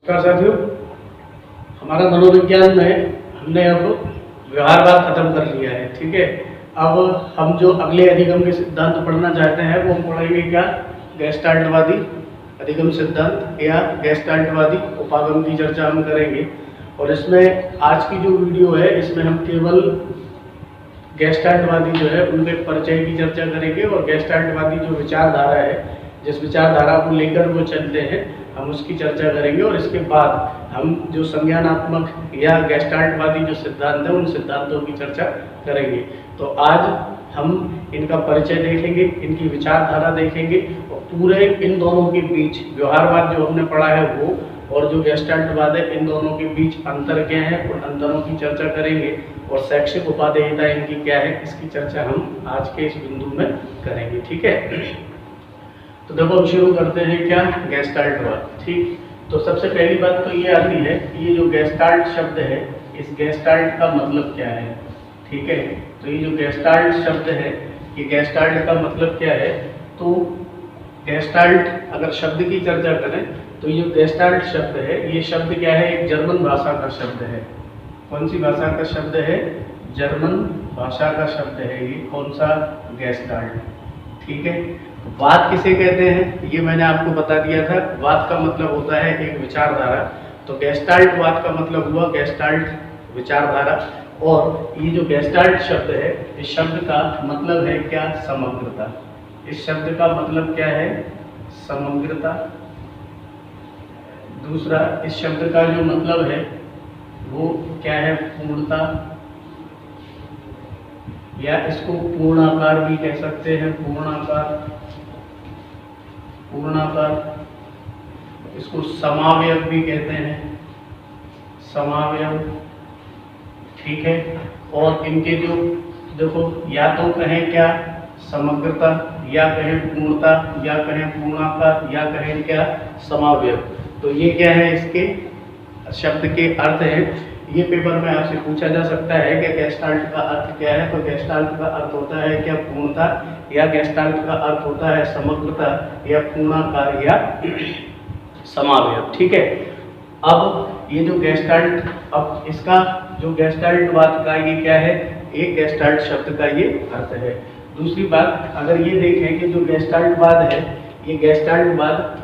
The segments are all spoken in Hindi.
नमस्कार साथियों, हमारा मनोविज्ञान में हमने अब व्यवहारवाद खत्म कर लिया है। ठीक है, अब हम जो अगले अधिगम के सिद्धांत पढ़ना चाहते हैं वो हम पढ़ेंगे क्या? गेस्टाल्टवादी अधिगम सिद्धांत या गेस्टाल्टवादी उपागम की चर्चा हम करेंगे। और इसमें आज की जो वीडियो है इसमें हम केवल गेस्टाल्टवादी जो है उनके परिचय की चर्चा करेंगे और गेस्टाल्टवादी जो विचारधारा है, जिस विचारधारा को लेकर वो चलते हैं, हम उसकी चर्चा करेंगे। और इसके बाद हम जो संज्ञानात्मक या गेस्टाल्टवादी जो सिद्धांत है उन सिद्धांतों की चर्चा करेंगे। तो आज हम इनका परिचय देखेंगे, इनकी विचारधारा देखेंगे और पूरे इन दोनों के बीच व्यवहारवाद जो हमने पढ़ा है वो और जो गेस्टाल्टवाद है इन दोनों के बीच अंतर क्या है उन अंतरों की चर्चा करेंगे। और शैक्षिक उपादेयता इनकी क्या है इसकी चर्चा हम आज के इस बिंदु में करेंगे। ठीक है, तो देखो हम शुरू करते हैं क्या? गेस्टाल्टवाद। ठीक, तो सबसे पहली बात तो ये आती है कि ये जो गेस्टाल्ट शब्द है इस गेस्टाल्ट का मतलब क्या है। ठीक है, तो ये जो गेस्टाल्ट शब्द है ये गेस्टाल्ट का मतलब क्या है? तो गेस्टाल्ट अगर शब्द की चर्चा करें तो ये गेस्टाल्ट शब्द है, ये शब्द क्या है? एक जर्मन भाषा का शब्द है। कौन सी भाषा का शब्द है? जर्मन भाषा का शब्द है ये। कौन सा? गेस्टाल्ट। ठीक है, वाद किसे कहते हैं ये मैंने आपको बता दिया था। वाद का मतलब होता है एक विचारधारा। तो गेस्टाल्ट वाद का मतलब हुआ गेस्टाल्ट विचारधारा। और ये जो गेस्टाल्ट शब्द है इस शब्द का मतलब है क्या? समग्रता। इस शब्द का मतलब क्या है? समग्रता। दूसरा, इस शब्द का जो मतलब है वो क्या है? पूर्णता, या इसको पूर्णाकार भी कह सकते हैं। पूर्णाकार, पूर्णाकार। इसको समावयव भी कहते हैं, समावयव। ठीक है, और इनके जो देखो या तो कहें क्या? समग्रता, या कहें पूर्णता, या कहें पूर्णाकार, या कहें क्या? समावयव। तो ये क्या है? इसके शब्द के अर्थ है। ये पेपर में आपसे पूछा जा सकता है कि गेस्टाल्ट का अर्थ क्या है। तो गेस्टाल्ट का अर्थ होता है क्या? पूर्णता, या गेस्टाल्ट का अर्थ होता है समग्रता, या पूर्णाकार, या समावयव। ठीक है, अब ये जो गेस्टाल्ट, अब इसका जो गेस्टाल्टवाद का ये क्या है? एक गेस्टाल्ट शब्द का ये अर्थ है। दूसरी बात, अगर ये देखें कि जो गेस्टाल्टवाद है ये गेस्टाल्टवाद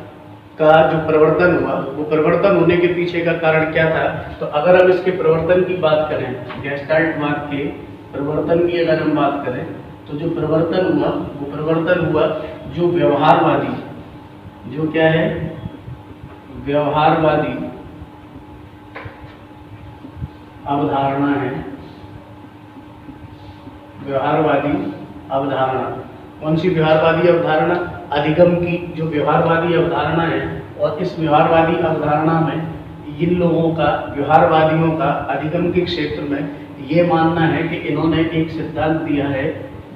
का जो परिवर्तन हुआ वो परिवर्तन होने के पीछे का कारण क्या था? तो अगर हम इसके परिवर्तन की बात करें, गेस्टाल्टवाद के परिवर्तन की अगर हम बात करें तो जो परिवर्तन हुआ वो परिवर्तन हुआ जो व्यवहारवादी, जो क्या है? व्यवहारवादी अवधारणा है। व्यवहारवादी अवधारणा। कौन सी व्यवहारवादी अवधारणा? अधिगम की जो व्यवहारवादी अवधारणा है। और इस व्यवहारवादी अवधारणा में इन लोगों का, व्यवहारवादियों का अधिगम के क्षेत्र में ये मानना है कि इन्होंने एक सिद्धांत दिया है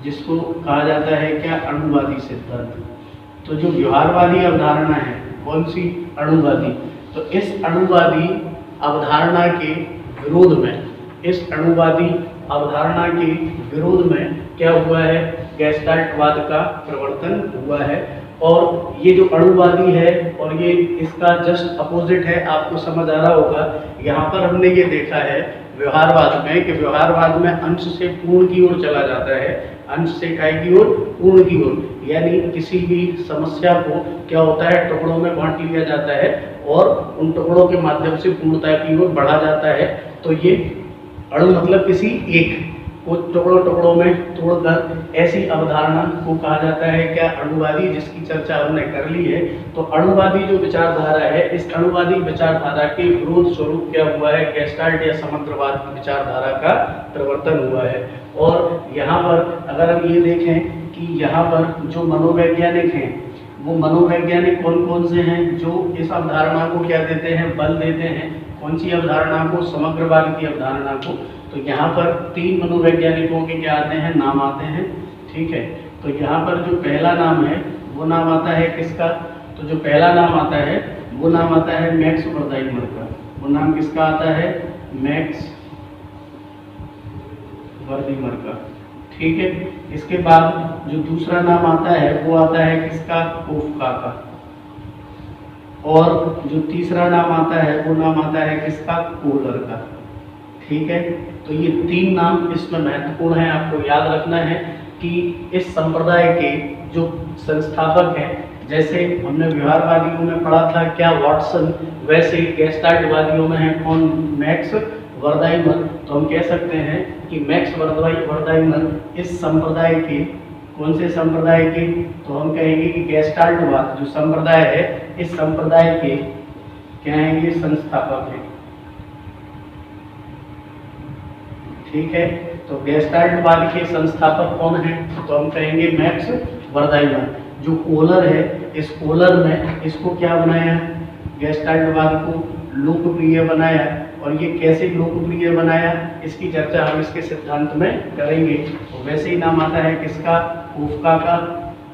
जिसको कहा जाता है क्या? अणुवादी सिद्धांत। तो जो व्यवहारवादी अवधारणा है कौन सी? अणुवादी। तो इस अणुवादी अवधारणा के विरोध में, इस अणुवादी अवधारणा के विरोध में क्या हुआ है? गेस्टाल्टवाद का प्रवर्तन हुआ है। और ये जो अणुवादी है और ये इसका जस्ट अपोजिट है, आपको समझ आ रहा होगा। यहाँ पर हमने ये देखा है व्यवहारवाद में कि व्यवहारवाद में अंश से पूर्ण की ओर चला जाता है। अंश से काय की ओर? पूर्ण की ओर। यानी किसी भी समस्या को क्या होता है? टुकड़ों में बांट लिया जाता है और उन टुकड़ों के माध्यम से पूर्णता की ओर बढ़ा जाता है। तो ये अणु मतलब किसी एक को टुकड़ों टुकड़ों में तोड़कर ऐसी अवधारणा को कहा जाता है क्या? अणुवादी, जिसकी चर्चा हमने कर ली है। तो अणुवादी जो विचारधारा है इस अणुवादी विचारधारा के विरोध स्वरूप क्या हुआ है? गेस्टाल्ट या समग्रवाद की विचारधारा का प्रवर्तन हुआ है। और यहाँ पर अगर हम ये देखें कि यहाँ पर जो मनोवैज्ञानिक हैं वो मनोवैज्ञानिक कौन कौन से हैं जो इस अवधारणा को क्या देते हैं? बल देते हैं। कौन सी अवधारणा को? समग्रवाद की अवधारणा को। तो यहाँ पर तीन मनोवैज्ञानिकों के क्या आते हैं? नाम आते हैं। ठीक है, तो यहाँ पर जो पहला नाम है वो नाम आता है किसका? तो जो पहला नाम आता है वो नाम आता है मैक्स वर्दाइमर का। वो नाम किसका आता है? मैक्स वर्दाइमर का। ठीक है, इसके बाद जो दूसरा नाम आता है वो आता है किसका? कोफका का। और जो तीसरा नाम आता है वो नाम आता है किसका, कोलर का। ठीक है, तो ये 3 नाम इसमें महत्वपूर्ण है, आपको याद रखना है कि इस संप्रदाय के जो संस्थापक हैं, जैसे हमने व्यवहारवादियों में पढ़ा था क्या, वॉटसन, वैसे गेस्टाल्टवादियों में है कौन, मैक्स वर्दाइमर। तो हम कह सकते हैं कि मैक्स वर्दाइमर इस संप्रदाय के, कौन से संप्रदाय के, तो हम कहेंगे कि गेस्टाल्टवाद जो संप्रदाय है, इस संप्रदाय के क्या हैं, ये संस्थापक हैं। ठीक है, तो गेस्टाल्टवाद के संस्थापक कौन है, तो हम कहेंगे मैक्स वर्दाइमर। जो कोलर है, इस कोलर ने इसको क्या बनाया, गेस्टाल्टवाद को लोकप्रिय बनाया। और ये कैसे लोकप्रिय बनाया, इसकी चर्चा हम इसके सिद्धांत में करेंगे। तो वैसे ही नाम आता है किसका, कोफका का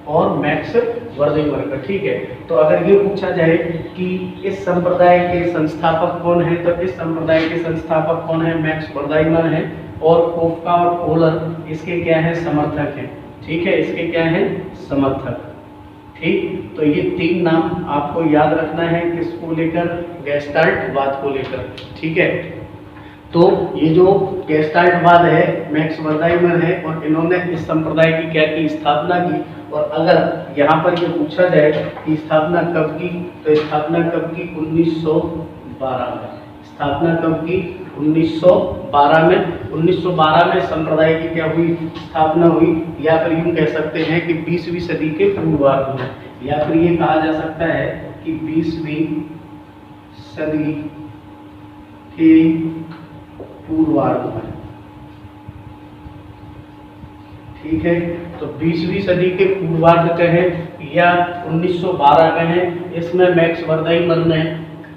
और मैक्स वर्दाइमर का। ठीक है, तो अगर ये पूछा जाए कि इस संप्रदाय के संस्थापक कौन है, तो इस संप्रदाय के संस्थापक कौन है, मैक्स वर्दाइमर है, और कोफका और कोलर इसके क्या है, समर्थक हैं। ठीक है, इसके क्या है, समर्थक। ठीक, तो ये 3 नाम आपको याद रखना है, किसको लेकर, गेस्टाल्टवाद को लेकर। ठीक है, तो ये जो गेस्टाल्टवाद है, मैक्स वर्दाइमर है, और इन्होंने इस संप्रदाय की क्या की, स्थापना की। और अगर यहाँ पर ये पूछा जाए कि स्थापना कब की, तो स्थापना कब की, 1912 में। स्थापना कब की, 1912 में। 1912 में संप्रदाय की क्या हुई, स्थापना हुई, या फिर यूं कह सकते हैं कि 20वीं सदी के पूर्वार्ध में, या फिर ये कहा जा सकता है कि 20वीं सदी के पूर्वार्ध में। ठीक है, तो 20वीं सदी के पूर्वार्ध कहें या 1912 कहें, इसमें मैक्स वर्दाइमर ने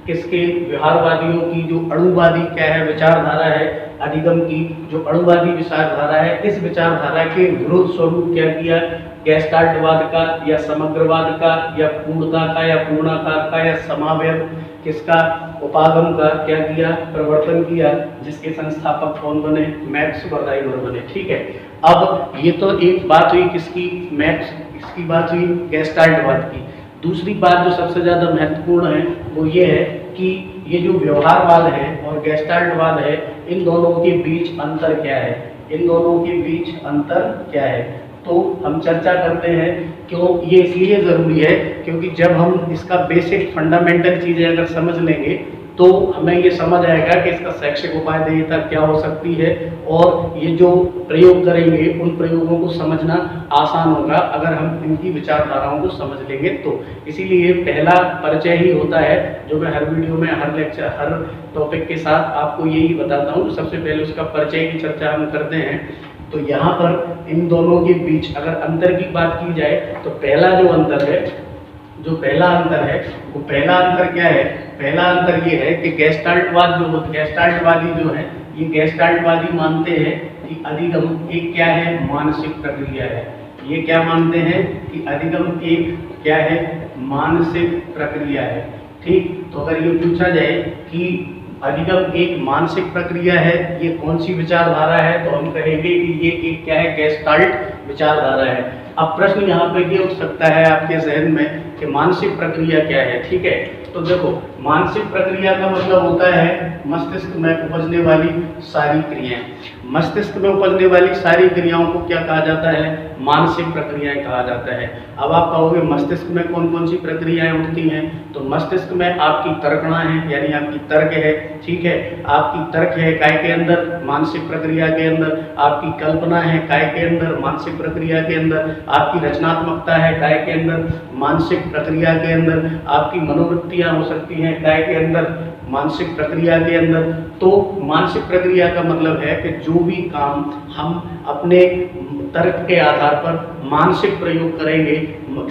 किसके, व्यवहारवादियों की जो अणुवादी क्या है, विचारधारा है, अधिगम की जो अणुवादी विचारधारा है, इस विचारधारा के विरोध स्वरूप क्या किया, गेस्टाल्टवाद का या समग्रवाद का या पूर्णता का या पूर्णाकार का या समावयव किसका, उपागम का क्या किया, प्रवर्तन किया, जिसके संस्थापक कौन बने, मैक्स वर्दाइमर बने। ठीक है, अब ये तो एक बात हुई किसकी, मैक्स, इसकी बात हुई गेस्टाल्टवाद की। दूसरी बात जो सबसे ज़्यादा महत्वपूर्ण है वो ये है कि ये जो व्यवहारवाद है और गेस्टाल्टवाद है, इन दोनों के बीच अंतर क्या है, इन दोनों के बीच अंतर क्या है। तो हम चर्चा करते हैं, क्यों ये इसलिए ज़रूरी है क्योंकि जब हम इसका बेसिक फंडामेंटल चीज़ें अगर समझ लेंगे तो हमें ये समझ आएगा कि इसका शैक्षिक उपादेयता क्या हो सकती है, और ये जो प्रयोग करेंगे उन प्रयोगों को समझना आसान होगा अगर हम इनकी विचारधाराओं को समझ लेंगे तो। इसीलिए पहला परिचय ही होता है जो मैं हर वीडियो में, हर लेक्चर, हर टॉपिक के साथ आपको यही बताता हूँ। सबसे पहले उसका परिचय की चर्चा हम करते हैं। तो यहाँ पर इन दोनों के बीच अगर अंतर की बात की जाए तो पहला जो अंतर है, जो पहला अंतर है वो पहला अंतर क्या है, पहला अंतर ये है कि गेस्टाल्टवाद जो, गेस्टाल्टवादी जो है, ये गेस्टाल्टवादी मानते हैं कि अधिगम एक क्या है, मानसिक प्रक्रिया है। ये क्या मानते हैं कि अधिगम एक क्या है, मानसिक प्रक्रिया है। ठीक, तो अगर ये पूछा जाए कि अधिगम एक मानसिक प्रक्रिया है, ये कौन सी विचारधारा है, तो हम कहेंगे कि ये एक क्या है, गेस्टाल्ट विचारधारा है। अब प्रश्न यहाँ पे ये उठ सकता है आपके जहन में कि मानसिक प्रक्रिया क्या है। ठीक है, तो देखो मानसिक प्रक्रिया का मतलब होता है मस्तिष्क में उपजने वाली सारी क्रियाएं। मस्तिष्क में उपजने वाली सारी क्रियाओं को क्या कहा जाता है, मानसिक प्रक्रियाएं कहा जाता है। अब आप कहोगे मस्तिष्क में कौन कौन सी प्रक्रियाएं उठती हैं, तो मस्तिष्क में आपकी तर्कणा है, यानी आपकी तर्क है। ठीक है, आपकी तर्क है काय के अंदर, मानसिक प्रक्रिया के अंदर। आपकी कल्पना है काय के अंदर, मानसिक प्रक्रिया के अंदर। आपकी रचनात्मकता है काय के अंदर, मानसिक प्रक्रिया के अंदर। आपकी मनोवृत्तियां हो सकती हैं काय के अंदर, मानसिक प्रक्रिया के अंदर। तो मानसिक प्रक्रिया का मतलब है कि जो भी काम हम अपने तर्क के आधार पर मानसिक प्रयोग करेंगे,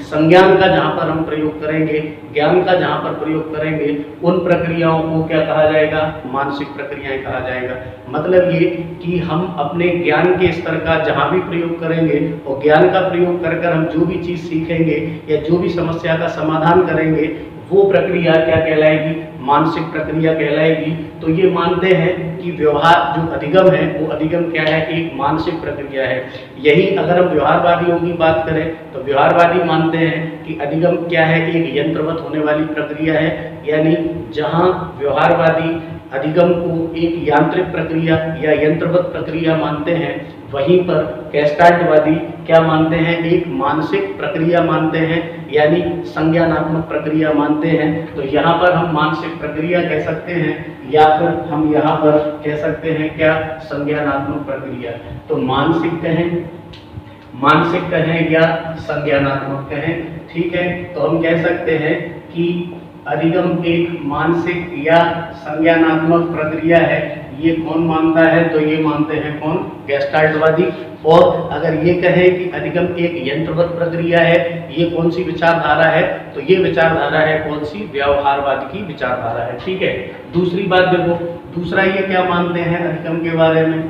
संज्ञान का जहाँ पर हम प्रयोग करेंगे, ज्ञान का जहाँ पर प्रयोग करेंगे, उन प्रक्रियाओं को क्या कहा जाएगा, मानसिक प्रक्रियाएं कहा जाएगा। मतलब ये कि हम अपने ज्ञान के स्तर का जहाँ भी प्रयोग करेंगे और ज्ञान का प्रयोग कर कर हम जो भी चीज़ सीखेंगे या जो भी समस्या का समाधान करेंगे, वो प्रक्रिया क्या कहलाएगी, मानसिक प्रक्रिया कहलाएगी। तो ये मानते हैं कि व्यवहार जो अधिगम है वो अधिगम क्या है, एक मानसिक प्रक्रिया है। यही अगर हम व्यवहारवादियों की बात करें तो व्यवहारवादी मानते हैं कि अधिगम क्या है, एक यंत्रवत होने वाली प्रक्रिया है। यानी जहाँ व्यवहारवादी अधिगम को एक यांत्रिक प्रक्रिया या यंत्रवत प्रक्रिया मानते हैं, वहीं पर गेस्टाल्टवादी क्या मानते हैं, एक मानसिक प्रक्रिया मानते हैं, यानी संज्ञानात्मक प्रक्रिया मानते हैं। तो यहाँ पर हम मानसिक प्रक्रिया कह सकते हैं या फिर हम यहाँ पर कह सकते हैं क्या, संज्ञानात्मक प्रक्रिया। तो मानसिक कहें या संज्ञानात्मक कहें, ठीक है। तो हम कह सकते हैं कि अधिगम एक मानसिक या संज्ञानात्मक प्रक्रिया है। ये कौन मानता है, तो ये मानते हैं कौन, गेस्टाल्टवादी। और अगर ये कहें कि अधिगम एक यंत्रवत प्रक्रिया है, ये कौन सी विचारधारा है, तो ये विचारधारा है कौन सी, व्यवहारवाद की विचारधारा है, ठीक है। दूसरी बात देखो, दूसरा ये क्या मानते हैं अधिगम के बारे में,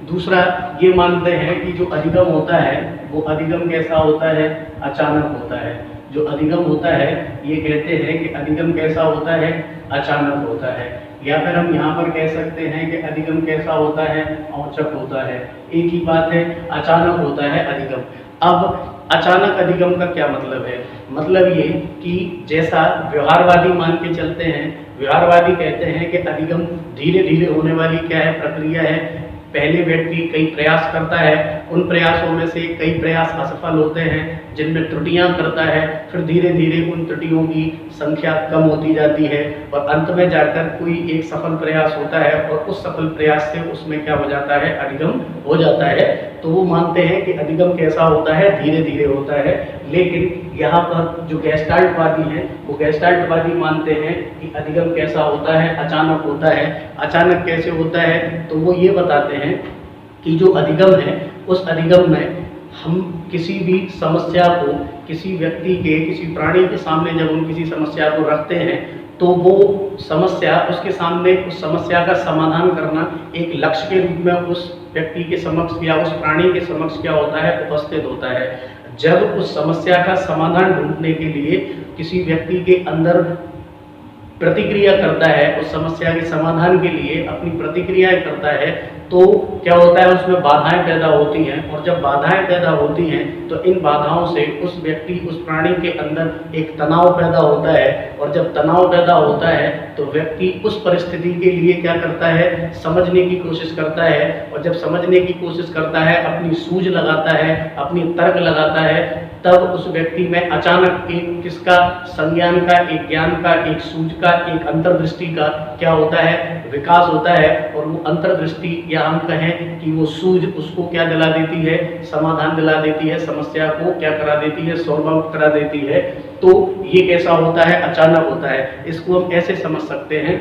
दूसरा ये मानते हैं कि जो अधिगम होता है वो अधिगम कैसा होता है, अचानक होता है। जो अधिगम होता है ये कहते हैं कि अधिगम कैसा होता है, अचानक होता है। या फिर हम यहाँ पर कह सकते हैं कि अधिगम कैसा होता है, औचक होता है। एक ही बात है, अचानक होता है अधिगम। अब अचानक अधिगम का क्या मतलब है, मतलब ये कि जैसा व्यवहारवादी मान के चलते हैं, व्यवहारवादी कहते हैं कि अधिगम धीरे धीरे होने वाली क्या है, प्रक्रिया है। पहले व्यक्ति कई प्रयास करता है, उन प्रयासों में से कई प्रयास असफल होते हैं जिनमें त्रुटियां करता है, फिर धीरे धीरे उन त्रुटियों की संख्या कम होती जाती है और अंत में जाकर कोई एक सफल प्रयास होता है और उस सफल प्रयास से उसमें क्या हो जाता है, अधिगम हो जाता है। तो वो मानते हैं कि अधिगम कैसा होता है, धीरे धीरे होता है। लेकिन यहाँ पर जो गेस्टाल्टवादी हैं वो गेस्टाल्टवादी मानते हैं कि अधिगम कैसा होता है, अचानक होता है। अचानक कैसे होता है, तो वो ये बताते हैं कि जो अधिगम है उस अधिगम में हम किसी भी समस्या को किसी व्यक्ति के, किसी प्राणी के सामने जब हम किसी समस्या को रखते हैं तो वो समस्या उसके सामने, उस समस्या का समाधान करना एक लक्ष्य के रूप में उस व्यक्ति के समक्ष या उस प्राणी के समक्ष क्या होता है, उपस्थित होता है। जब उस समस्या का समाधान ढूंढने के लिए किसी व्यक्ति के अंदर प्रतिक्रिया करता है, उस समस्या के समाधान के लिए अपनी प्रतिक्रियाएं करता है, तो क्या होता है, उसमें बाधाएं पैदा होती हैं। और जब बाधाएं पैदा होती हैं तो इन बाधाओं से उस व्यक्ति, उस प्राणी के अंदर एक तनाव पैदा होता है। और जब तनाव पैदा होता है तो व्यक्ति उस परिस्थिति के लिए क्या करता है, समझने की कोशिश करता है। और जब समझने की कोशिश करता है, अपनी सूझ लगाता है, अपनी तर्क लगाता है, तब उस व्यक्ति में अचानक एक किसका, संज्ञान का, एक ज्ञान का, एक सूझ का, एक अंतर्दृष्टि का क्या होता है, विकास होता है। और वो अंतर्दृष्टि या हम कहें कि वो सूझ उसको क्या दिला देती है, समाधान दिला देती है, समस्या को क्या करा देती है, सॉल्व आउट करा देती है। तो ये कैसा होता है, अचानक होता है। इसको हम ऐसे समझ सकते हैं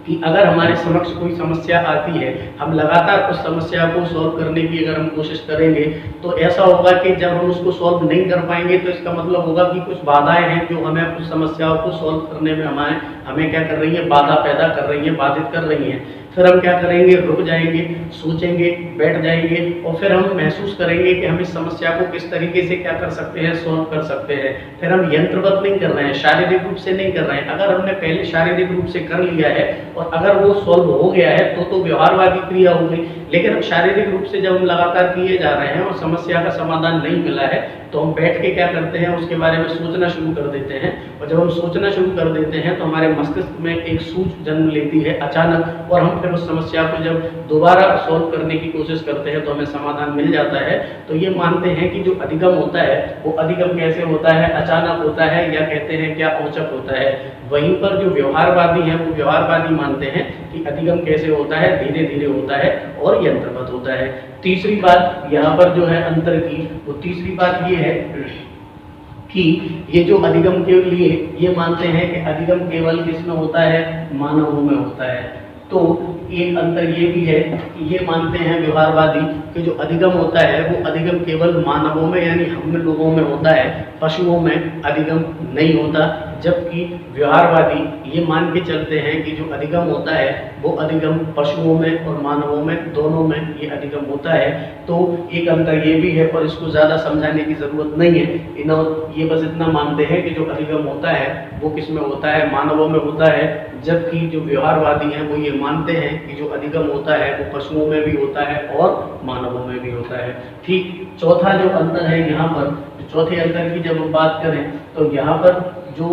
कि अगर हमारे समक्ष कोई समस्या आती है, हम लगातार उस समस्या को सॉल्व करने की अगर हम कोशिश करेंगे तो ऐसा होगा कि जब हम उसको सॉल्व नहीं कर पाएंगे तो इसका मतलब होगा कि कुछ बाधाएं हैं जो हमें उस समस्याओं को सॉल्व करने में हमें क्या कर रही है, बाधा पैदा कर रही है, बाधित कर रही है। फिर हम क्या करेंगे, रुक जाएंगे, सोचेंगे, बैठ जाएंगे और फिर हम महसूस करेंगे कि हम इस समस्या को किस तरीके से क्या कर सकते हैं, सॉल्व कर सकते हैं। फिर हम यंत्रवत नहीं कर रहे हैं, शारीरिक रूप से नहीं कर रहे हैं। अगर हमने पहले शारीरिक रूप से कर लिया है और अगर वो सॉल्व हो गया है तो व्यवहारवादी क्रिया हो गई। लेकिन हम शारीरिक रूप से जब हम लगातार किए जा रहे हैं और समस्या का समाधान नहीं मिला है तो हम बैठ के क्या करते हैं, उसके बारे में सोचना शुरू कर देते हैं। और जब हम सोचना शुरू कर देते हैं तो हमारे मस्तिष्क में एक सूझ जन्म लेती है अचानक, और हम फिर उस समस्या को जब दोबारा सॉल्व करने की कोशिश करते हैं तो हमें समाधान मिल जाता है। तो ये मानते हैं कि जो अधिगम होता है वो अधिगम कैसे होता है, अचानक होता है, या कहते हैं क्या, औचक होता है। वहीं पर जो व्यवहारवादी हैं वो व्यवहारवादी मानते हैं कि अधिगम कैसे होता है, धीरे धीरे होता है और यंत्रवत होता है। तीसरी बात यहाँ पर जो है अंतर की, वो तीसरी बात ये है कि ये जो अधिगम के लिए ये मानते हैं कि अधिगम केवल किसमें होता है, मानवों में होता है। तो एक अंतर ये भी है कि ये मानते हैं व्यवहारवादी कि जो अधिगम होता है वो अधिगम केवल मानवों में यानी हम लोगों में होता है, पशुओं में अधिगम नहीं होता। जबकि व्यवहारवादी ये मान के चलते हैं कि जो अधिगम होता है वो अधिगम पशुओं में और मानवों में, दोनों में ये अधिगम होता है। तो एक अंतर ये भी है और इसको ज़्यादा समझाने की ज़रूरत नहीं है। ये बस इतना मानते हैं कि जो अधिगम होता है वो किस में होता है, मानवों में होता है, जबकि जो व्यवहारवादी हैं वो ये मानते हैं कि जो अधिगम होता है वो पशुओं में भी होता है और मानवों में भी होता है। ठीक, चौथा जो अंतर है यहाँ पर, चौथे अंतर की जब हम बात करें तो यहाँ पर जो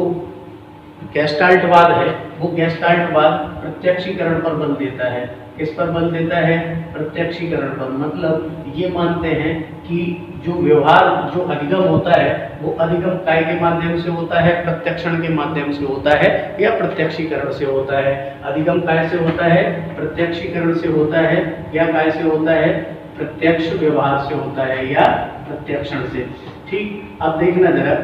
गेस्टाल्टवाद है वो गेस्टाल्टवाद प्रत्यक्षीकरण पर बल देता है। किस पर बल देता है? प्रत्यक्षीकरण पर। मतलब ये मानते हैं कि जो व्यवहार, जो अधिगम होता है वो अधिगम काय के माध्यम से होता है, प्रत्यक्षण के माध्यम से होता है या प्रत्यक्षीकरण से होता है। अधिगम काय से होता है? प्रत्यक्षीकरण से होता है। या काय से होता है? प्रत्यक्ष व्यवहार से होता है या प्रत्यक्षण से। ठीक, अब देखना जरा,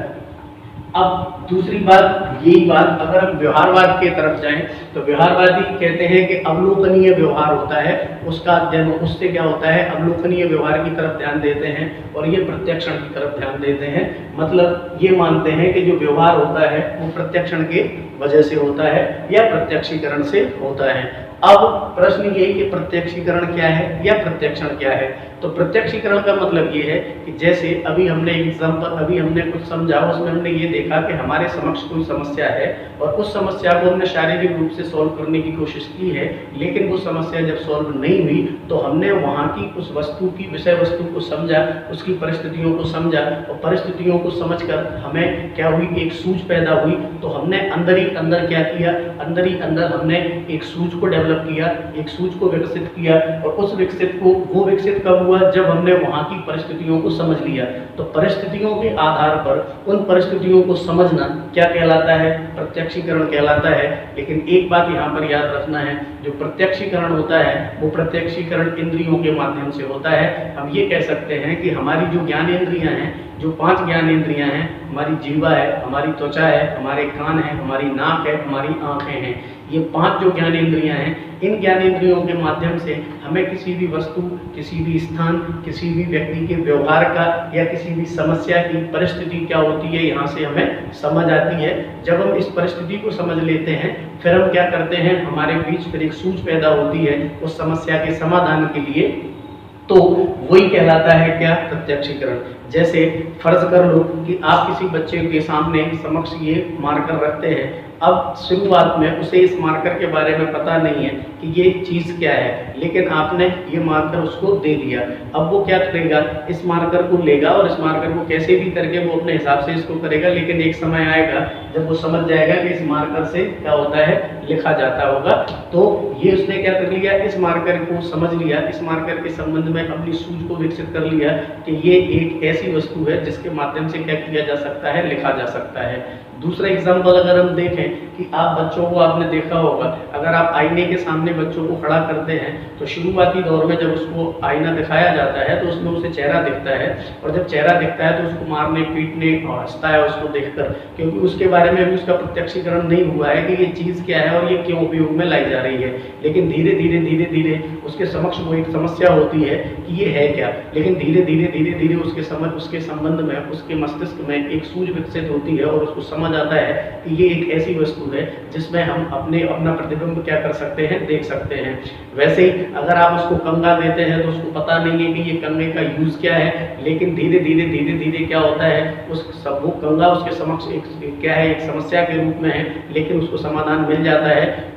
अब दूसरी बात, यही बात अगर हम व्यवहारवाद के तरफ जाएं तो व्यवहारवादी कहते हैं कि अवलोकनीय व्यवहार होता है, उसका अध्ययन, उससे क्या होता है, अवलोकनीय व्यवहार की तरफ ध्यान देते हैं और ये प्रत्यक्षण की तरफ ध्यान देते हैं। मतलब ये मानते हैं कि जो व्यवहार होता है वो प्रत्यक्षण के वजह से होता है या प्रत्यक्षीकरण से होता है। अब प्रश्न ये कि प्रत्यक्षीकरण क्या है या प्रत्यक्षण क्या है। तो प्रत्यक्षीकरण का मतलब ये है कि जैसे अभी हमने एग्जाम्पल, अभी हमने कुछ समझा, उसमें हमने ये देखा कि हमारे समक्ष कोई समस्या है और उस समस्या को हमने शारीरिक रूप से सॉल्व करने की कोशिश की है, लेकिन वो समस्या जब सॉल्व नहीं हुई तो हमने वहाँ की उस वस्तु की, विषय वस्तु को समझा, उसकी परिस्थितियों को समझा और परिस्थितियों को समझकर हमें क्या हुई, एक सूझ पैदा हुई। तो हमने अंदर ही अंदर क्या किया, अंदर ही अंदर हमने एक सूझ को डेवलप किया, एक सूझ को विकसित किया और उस विकसित को, वो विकसित कब हुआ, जब हमने वहाँ की परिस्थितियों को समझ लिया। तो परिस्थितियों के आधार पर उन परिस्थितियों को समझना क्या कहलाता है, प्रत्यक्षीकरण कहलाता है। लेकिन एक बात यहाँ पर याद रखना है, जो प्रत्यक्षीकरण होता है वो प्रत्यक्षीकरण इंद्रियों के माध्यम से होता है। हम ये कह सकते हैं कि हमारी जो ज्ञानेंद्रियां हैं, जो 5 ज्ञानेंद्रियां हैं, हमारी जीवा है, हमारी त्वचा है, हमारे कान है, हमारी नाक है, हमारी आंखें हैं, ये 5 जो ज्ञानेंद्रियां हैं, इन ज्ञानेंद्रियों के माध्यम से हमें किसी भी वस्तु, किसी भी स्थान, किसी भी व्यक्ति के व्यवहार का या किसी भी समस्या की परिस्थिति क्या होती है, यहाँ से हमें समझ आती है। जब हम इस परिस्थिति को समझ लेते हैं फिर हम क्या करते हैं, हमारे बीच फिर एक सूझ पैदा होती है उस समस्या के समाधान के लिए। तो वही कहलाता है क्या, प्रत्यक्षीकरण। जैसे फर्ज कर लो कि आप किसी बच्चे के सामने समक्ष ये मार्कर रखते हैं, अब शुरुआत में उसे इस मार्कर के बारे में पता नहीं है कि ये चीज़ क्या है, लेकिन आपने ये मार्कर उसको दे दिया। अब वो क्या करेगा, इस मार्कर को लेगा और इस मार्कर को कैसे भी करके वो अपने हिसाब से इसको करेगा, लेकिन एक समय आएगा जब वो समझ जाएगा कि इस मार्कर से क्या होता है, लिखा जाता होगा। तो ये उसने क्या कर लिया, इस मार्कर को समझ लिया, इस मार्कर के संबंध में अपनी सूझ को विकसित कर लिया कि ये एक ऐसी वस्तु है जिसके माध्यम से क्या किया जा सकता है, लिखा जा सकता है। दूसरा एग्जाम्पल अगर हम देखें कि आप बच्चों को, आपने देखा होगा, अगर आप आईने के सामने बच्चों को खड़ा करते हैं तो शुरुआती दौर में जब उसको आईना दिखाया जाता है तो उसमें उसे चेहरा दिखता है, और जब चेहरा दिखता है तो उसको मारने, पीटने और हंसता है उसको देखकर, क्योंकि उसके बारे में भी उसका प्रत्यक्षीकरण नहीं हुआ है कि ये चीज़ क्या है और ये क्यों उपयोग में लाई जा रही है। लेकिन धीरे धीरे धीरे धीरे उसके समक्ष वो एक समस्या होती है कि ये है क्या, लेकिन धीरे धीरे धीरे धीरे उसके संबंध में, उसके मस्तिष्क में एक सूझ विकसित होती है और उसको समझ आता है कि ये एक ऐसी वस्तु है जिसमें हम अपना प्रतिबिंब क्या कर सकते हैं, देख सकते हैं। वैसे ही अगर आप उसको कंघा देते हैं तो उसको पता नहीं है कि ये कंघे का यूज क्या है, लेकिन धीरे धीरे क्या होता है, वो कंघा उसके समक्ष एक समस्या के रूप में है, लेकिन उसको समाधान मिल जाता है।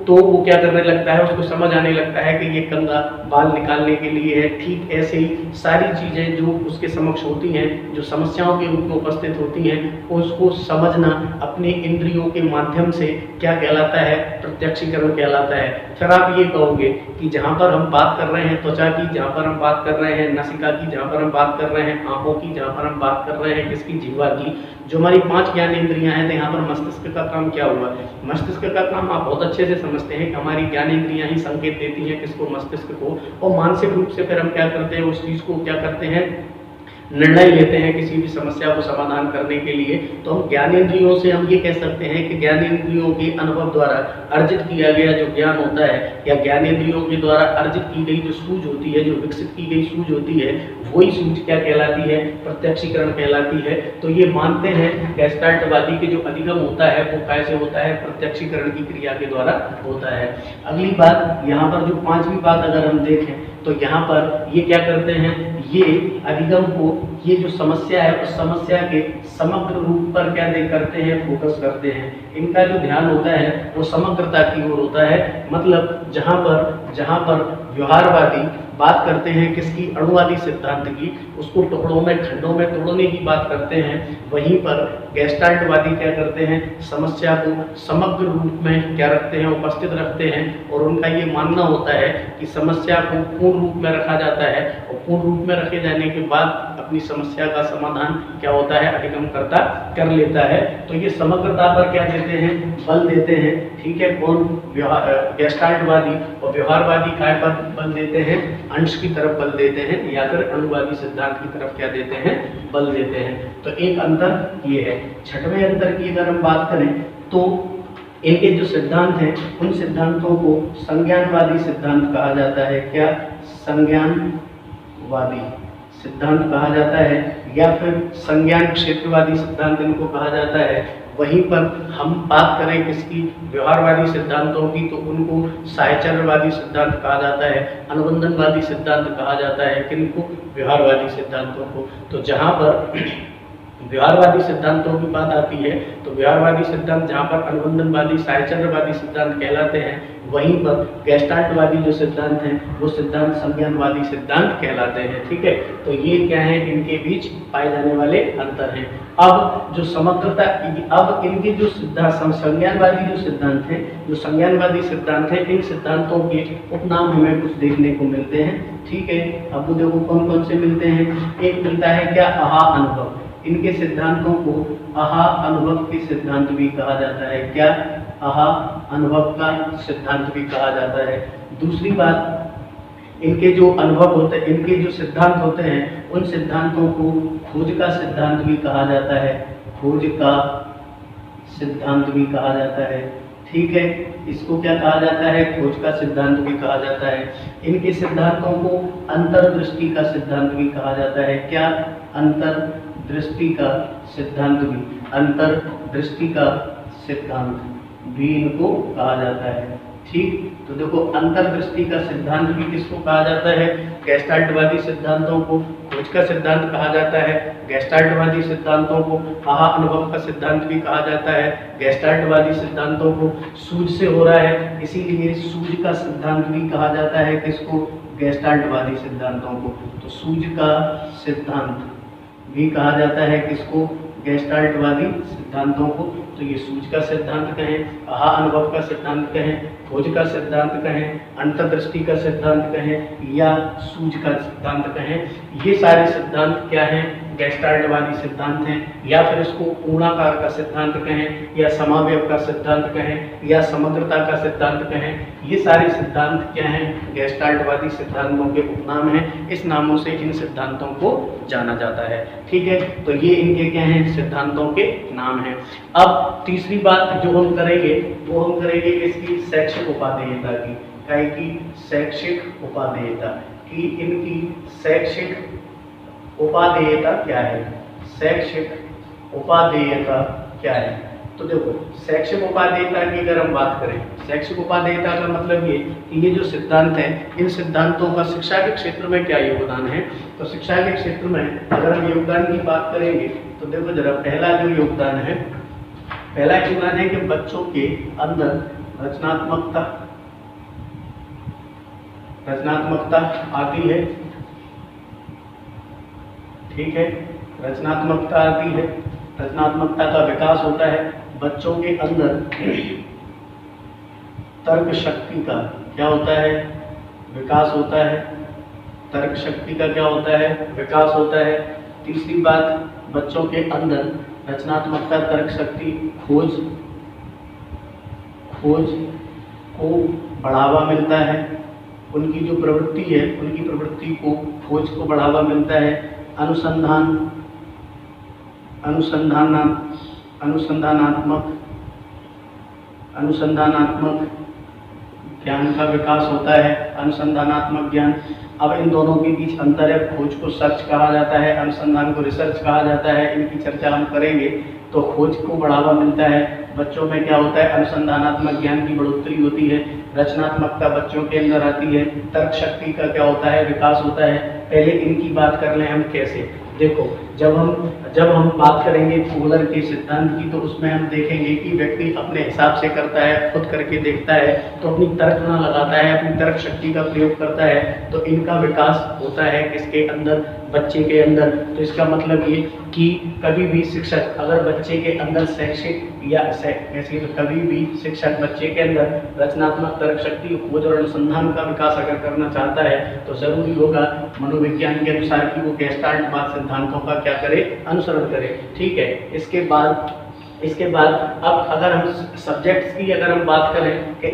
तो वो क्या करने लगता है, उसको समझ आने लगता है कि ये कंघा बाल निकालने के लिए है। ठीक ऐसे ही सारी चीज़ें जो उसके समक्ष होती हैं, जो समस्याओं के रूप में उपस्थित होती हैं, उसको समझना अपने इंद्रियों के माध्यम से क्या कहलाता है, प्रत्यक्षीकरण कहलाता है। फिर आप ये कहोगे कि जहाँ पर हम बात कर रहे हैं त्वचा की, जहाँ पर हम बात कर रहे हैं नासिका की, जहाँ पर हम बात कर रहे हैं आंखों की, जहाँ पर हम बात कर रहे हैं किसकी, जीवा की, जो हमारी 5 ज्ञानेंद्रियां हैं, तो यहाँ पर मस्तिष्क का काम क्या हुआ। मस्तिष्क का काम आप बहुत अच्छे से समझते हैं कि हमारी ज्ञानेंद्रियां ही संकेत देती हैं किसको, मस्तिष्क को, और मानसिक रूप से फिर हम क्या करते हैं, उस चीज़ को क्या करते हैं, निर्णय लेते हैं किसी भी समस्या को समाधान करने के लिए। तो हम ज्ञानेंद्रियों से हम ये कह सकते हैं कि ज्ञानेंद्रियों के अनुभव द्वारा अर्जित किया गया जो ज्ञान होता है, या ज्ञानेंद्रियों के द्वारा अर्जित की गई जो सूझ होती है, जो विकसित की गई सूझ होती है, वही सूझ क्या कहलाती है, प्रत्यक्षीकरण कहलाती है। तो ये मानते हैं गेस्टाल्टवादी के जो अधिगम होता है वो कैसे होता है, प्रत्यक्षीकरण की क्रिया के द्वारा होता है। अगली बात, यहाँ पर जो 5वीं बात अगर हम देखें तो यहाँ पर ये क्या करते हैं, ये अधिगम को ये जो समस्या है उस समस्या के समग्र रूप पर क्या करते हैं, फोकस करते हैं। इनका जो ध्यान होता है वो समग्रता की ओर होता है। मतलब जहाँ पर व्यवहारवादी बात करते हैं किसकी, अणुवादी सिद्धांत की, उसको टुकड़ों में खंडों में तोड़ने की बात करते हैं, वहीं पर गेस्टाल्टवादी क्या करते हैं, समस्या को समग्र रूप में क्या रखते हैं, उपस्थित रखते हैं। और उनका ये मानना होता है कि समस्या को पूर्ण रूप में रखा जाता है और पूर्ण रूप में रखे जाने के बाद अपनी समस्या का समाधान क्या होता है, अधिगमकर्ता कर लेता है। तो ये समग्रता पर क्या देते हैं, बल देते हैं। ठीक है, कौन, गेस्टाल्टवादी। और व्यवहारवादी काय पर बल देते हैं, अंश की तरफ बल देते हैं, या फिर अणुवादी सिद्धांत की तरफ क्या देते हैं, बल देते हैं। तो एक अंतर ये है। छठवें अंतर की अगर हम बात करें तो इनके जो सिद्धांत हैं उन सिद्धांतों को संज्ञानवादी सिद्धांत कहा जाता है। क्या, संज्ञानवादी सिद्धांत कहा जाता है, या फिर संज्ञान क्षेत्रवादी सिद्धांत इनको कहा जाता है। वहीं पर हम बात करें किसकी, व्यवहारवादी सिद्धांतों की, तो उनको साहचर्यवादी सिद्धांत कहा जाता है, अनुबंधनवादी सिद्धांत कहा जाता है। किनको, व्यवहारवादी सिद्धांतों को। तो जहाँ पर व्यवहारवादी सिद्धांतों की बात आती है तो व्यवहारवादी सिद्धांत जहाँ पर अनुबंधनवादी साहचर्यवादी सिद्धांत कहलाते हैं, वहीं पर गेस्टाल्टवादी जो सिद्धांत हैं वो सिद्धांत संज्ञानवादी सिद्धांत कहलाते हैं। ठीक है, तो ये क्या है, इनके बीच पाए जाने वाले अंतर हैं। अब जो समग्रता, अब इनके जो सिद्धांत संज्ञानवादी जो सिद्धांत हैं, जो संज्ञानवादी सिद्धांत हैं, इन सिद्धांतों के उपनाम हमें कुछ देखने को मिलते हैं। ठीक है, अब देखो कौन कौन से मिलते हैं। एक मिलता है क्या, आहा अनुभव। इनके सिद्धांतों को आहा अनुभव के सिद्धांत भी कहा जाता है। क्या, आहा अनुभव का सिद्धांत भी कहा जाता है। दूसरी बात, इनके जो अनुभव होते हैं, इनके जो सिद्धांत होते हैं, उन सिद्धांतों को खोज का सिद्धांत भी कहा जाता है। खोज का सिद्धांत भी कहा जाता है। ठीक है, इसको क्या कहा जाता है, खोज का सिद्धांत भी कहा जाता है। इनके सिद्धांतों को अंतर्दृष्टि का सिद्धांत भी कहा जाता है। क्या, अंतर्दृष्टि का सिद्धांत भी, अंतर्दृष्टि का सिद्धांत भी इनको कहा जाता है। ठीक, तो देखो अंतर्दृष्टि का सिद्धांत भी किसको कहा जाता है, गेस्टाल्टवादी सिद्धांतों को खोज का सिद्धांत कहा जाता है। गेस्टाल्टवादी सिद्धांतों को आहा अनुभव का सिद्धांत भी कहा जाता है। गेस्टाल्टवादी सिद्धांतों को सूझ से हो रहा है, इसीलिए सूझ का सिद्धांत भी कहा जाता है। किसको, गेस्टाल्टवादी सिद्धांतों को। तो सूझ का सिद्धांत भी कहा जाता है किसको, गेस्टाल्टवादी सिद्धांतों को। तो ये सूझ का सिद्धांत कहें, आहा अनुभव का सिद्धांत कहें, खोज का सिद्धांत कहें, अंतर्दृष्टि का सिद्धांत कहें, या सूझ का सिद्धांत कहें, ये सारे सिद्धांत क्या हैं, गेस्टाल्टवादी सिद्धांत हैं। या फिर इसको पूर्णाकार का सिद्धांत कहें, या समावयव का सिद्धांत कहें, या समग्रता का सिद्धांत कहें, ये सारे सिद्धांत क्या हैं, गेस्टाल्टवादी सिद्धांतों के उपनाम हैं। इस नामों से इन सिद्धांतों को जाना जाता है। ठीक है, तो ये इनके क्या हैं, सिद्धांतों के नाम हैं। अब तीसरी बात जो हम करेंगे वो हम करेंगे इसकी शैक्षिक उपादेयता की। क्या की, शैक्षिक उपादेयता की। इनकी शैक्षिक उपादेयता क्या है, शैक्षिक उपादेयता क्या है। तो देखो शैक्षिक उपादेयता की अगर हम बात करें, शैक्षिक उपादेयता का मतलब ये कि ये जो सिद्धांत हैं, इन सिद्धांतों का शिक्षा के क्षेत्र में क्या योगदान है। तो शिक्षा के क्षेत्र में अगर हम योगदान की बात करेंगे तो देखो जरा, पहला जो योगदान है, पहला योगदान है कि बच्चों के अंदर रचनात्मकता आती है। ठीक है, रचनात्मकता आती है, रचनात्मकता का विकास होता है। बच्चों के अंदर तर्क शक्ति का क्या होता है, विकास होता है। तर्क शक्ति का क्या होता है, विकास होता है। तीसरी बात, बच्चों के अंदर रचनात्मकता, तर्क शक्ति, खोज को बढ़ावा मिलता है। उनकी जो प्रवृत्ति है, उनकी प्रवृत्ति को, खोज को बढ़ावा मिलता है। अनुसंधानात्मक ज्ञान का विकास होता है, अनुसंधानात्मक ज्ञान। अब इन दोनों के बीच अंतर है, खोज को सर्च कहा जाता है, अनुसंधान को रिसर्च कहा जाता है। इनकी चर्चा हम करेंगे। तो खोज को बढ़ावा मिलता है, बच्चों में क्या होता है, अनुसंधानात्मक ज्ञान की बढ़ोतरी होती है, रचनात्मकता बच्चों के अंदर आती है, तर्क शक्ति का क्या होता है, विकास होता है। पहले इनकी बात कर लें हम कैसे। देखो, जब हम बात करेंगे कोहलर के सिद्धांत की, तो उसमें हम देखेंगे कि व्यक्ति अपने हिसाब से करता है, खुद करके देखता है, तो अपनी तर्क ना लगाता है, अपनी तर्क शक्ति का प्रयोग करता है, तो इनका विकास होता है किसके अंदर, बच्चे के अंदर। तो इसका मतलब ये कि कभी भी शिक्षक अगर बच्चे के अंदर शैक्षिक या कैसे, तो कभी भी शिक्षक बच्चे के अंदर रचनात्मक तर्क शक्ति, खोज और अनुसंधान का विकास अगर करना चाहता है, तो जरूरी होगा मनोविज्ञान के अनुसार कि वो गेस्टाल्टवाद सिद्धांतों का क्या करे, अनुसरण करे। ठीक है। इसके बाद अब अगर हम सब्जेक्ट्स की अगर हम बात करें कि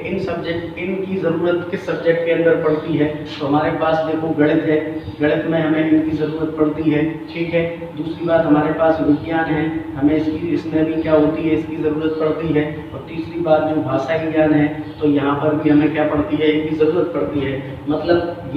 इनकी ज़रूरत किस सब्जेक्ट के अंदर पड़ती है, तो हमारे पास देखो गणित है, गणित में हमें इनकी ज़रूरत पड़ती है। ठीक है। दूसरी बात हमारे पास विज्ञान है, हमें इसमें भी क्या होती है, इसकी ज़रूरत पड़ती है। और तीसरी बात जो भाषाई ज्ञान है, तो यहाँ पर भी हमें क्या पड़ती है, इनकी ज़रूरत पड़ती है। मतलब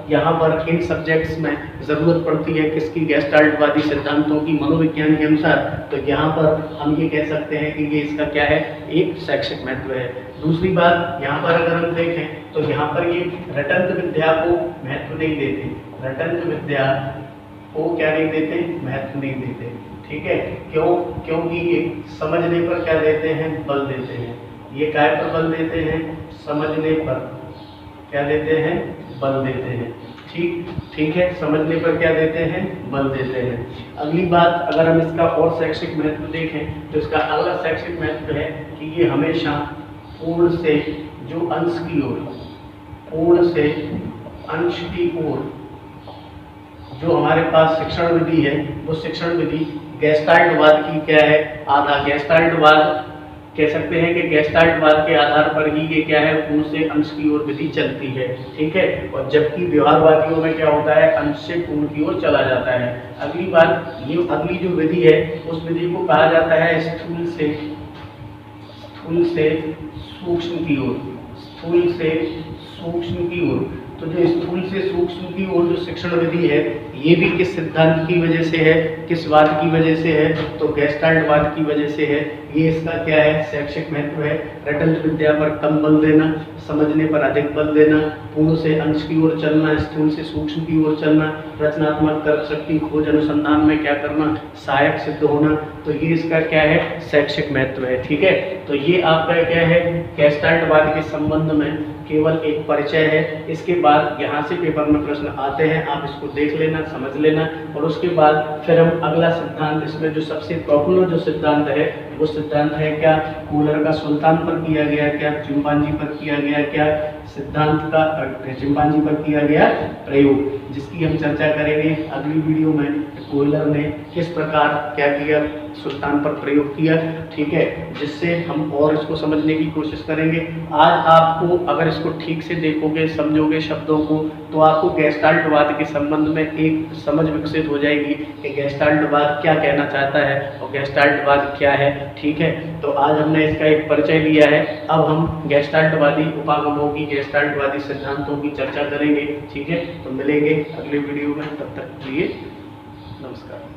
यहाँ पर इन सब्जेक्ट्स में ज़रूरत पड़ती है किसकी, गेस्टाल्टवादी सिद्धांतों की, मनोविज्ञान के अनुसार। तो यहाँ पर हम ये कह सकते हैं कि ये इसका क्या है, एक शैक्षिक महत्व है। दूसरी बात यहाँ पर अगर हम देखें, तो यहाँ पर ये रटंत विद्या को महत्व नहीं देते, रटंत विद्या को क्या नहीं देते, महत्व नहीं देते। ठीक है। क्यों? क्योंकि ये समझने पर क्या देते हैं, बल देते हैं। ये काय पर बल देते हैं, समझने पर क्या देते हैं, बल देते हैं। ठीक है। समझने पर क्या देते हैं, बल देते हैं। अगली बात अगर हम इसका और शैक्षिक महत्व देखें, तो इसका अगला शैक्षिक महत्व है कि ये हमेशा पूर्ण से जो अंश की ओर, पूर्ण से अंश की ओर जो हमारे पास शिक्षण विधि है, वो शिक्षण विधि गेस्टाल्टवाद की क्या है, आधार। गेस्टाल्टवाद कह सकते हैं कि गेस्टाल्टवाद के आधार पर ही ये क्या है, पूर्ण से अंश की ओर विधि चलती है। ठीक है। और जबकि व्यवहारवादियों में क्या होता है, अंश से पूर्ण की ओर चला जाता है। अगली बात, ये अगली जो विधि है, उस विधि को कहा जाता है स्थूल से सूक्ष्म की ओर, स्थूल से सूक्ष्म की ओर। तो जो स्थूल से सूक्ष्म की ओर जो शिक्षण विधि है, ये भी किस सिद्धांत की वजह से है, किस वाद की वजह से है, तो गेस्टाल्टवाद की वजह से है। ये इसका क्या है, शैक्षिक महत्व है। रटंत विद्या पर कम बल देना, समझने पर अधिक बल देना, पूर्ण से अंश की ओर चलना, स्थूल से सूक्ष्म की ओर चलना, रचनात्मक तर्क शक्ति, खोज अनुसंधान में क्या करना, सहायक सिद्ध होना। तो ये इसका क्या है, शैक्षिक महत्व है। ठीक है। तो ये आपका क्या है, गेस्टाल्टवाद के संबंध में केवल एक परिचय है। इसके बाद यहाँ से पेपर में प्रश्न आते हैं, आप इसको देख लेना, समझ लेना। और उसके बाद फिर हम अगला सिद्धांत, इसमें जो सबसे पॉपुलर जो सिद्धांत है, वो सिद्धांत है क्या, कोहलर का सुल्तान पर किया गया क्या, चिंपांजी पर किया गया क्या, सिद्धांत का चिंपांजी पर किया गया प्रयोग, जिसकी हम चर्चा करेंगे अगली वीडियो में। कोहलर ने किस प्रकार क्या किया, सुल्तान पर प्रयोग किया। ठीक है। जिससे हम और इसको समझने की कोशिश करेंगे। आज आपको अगर इसको ठीक से देखोगे, समझोगे शब्दों को, तो आपको गेस्टाल्टवाद के संबंध में एक समझ विकसित हो जाएगी कि गेस्टाल्टवाद क्या कहना चाहता है और गेस्टाल्टवाद क्या है। ठीक है। तो आज हमने इसका एक परिचय लिया है। अब हम गेस्टाल्टवादी उपागमों की, गेस्टाल्टवादी सिद्धांतों की चर्चा करेंगे। ठीक है। तो मिलेंगे अगले वीडियो में, तब तक के लिए नमस्कार।